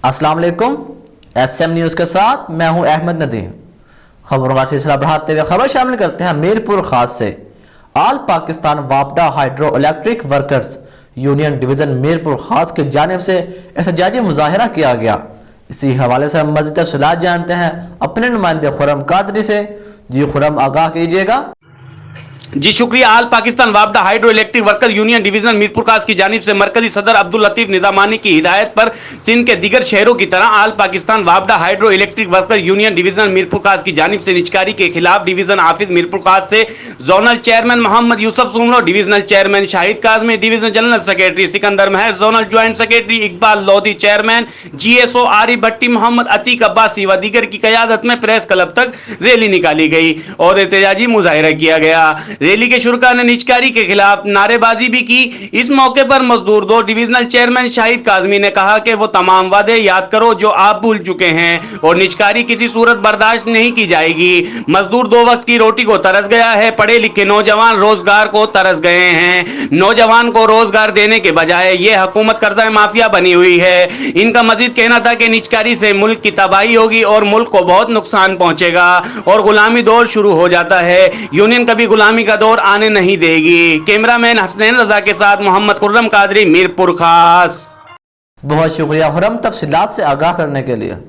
अस्सलाम वालेकुम। SM news के साथ मैं हूं अहमद नदीम। खबरों का सिलसिला बढ़ाते हुए खबर शामिल करते हैं मीरपुर खास से। ऑल पाकिस्तान वापडा hydro electric workers union division Mirpur Khas की जानिब से एहतजाजी मुजाहिरा किया गया। इसी हवाले से हम मज़ीद तफसीलात जानते हैं अपने नुमाइंदे खुरम कादरी से। जी खुरम, आगाह कीजिएगा। जी शुक्रिया। आल पाकिस्तान वापडा hydro electric worker union division Mirpur Khas की जानिब से मरकजी सदर अब्दुल लतीफ निजामानी की हिदायत पर सिंध के दीगर शहरों की तरह आल पाकिस्तान वापडा hydro electric worker union division Mirpur Khas की जानिब से निजकारी के खिलाफ डिवीजन ऑफिस मीरपुर खास से zonal chairman Mohammad Yousuf Soomro, divisional chairman Shahid Kazmi, divisional general secretary Sikandar Mahar, zonal joint secretary Iqbal Lodhi, chairman GSO Arif Bhatti, Mohammad Atiq Abbasi व दीगर की क़यादत में प्रेस क्लब तक रैली निकाली गई और एहतजाजी मुजाहिरा किया गया। रैली के शुरका ने निजकारी के खिलाफ नारेबाजी भी की। इस मौके पर मजदूर दो डिवीजनल चेयरमैन शाहिद काजमी ने कहा कि वो तमाम वादे याद करो जो आप भूल चुके हैं और निजकारी किसी सूरत बर्दाश्त नहीं की जाएगी। मजदूर दो वक्त की रोटी को तरस गया है, पढ़े लिखे नौजवान रोजगार को तरस गए हैं। नौजवान को रोजगार देने के बजाय ये हुकूमत कर्जा माफिया बनी हुई है। इनका मजीद कहना था कि निजकारी से मुल्क की तबाही होगी और मुल्क को बहुत नुकसान पहुंचेगा और गुलामी दौर शुरू हो जाता है। यूनियन कभी गुलामी का दौर आने नहीं देगी। कैमरामैन हसनैन रजा के साथ मोहम्मद खुर्रम कादरी, मीरपुर खास। बहुत शुक्रिया खुरम तफसीलात से आगाह करने के लिए।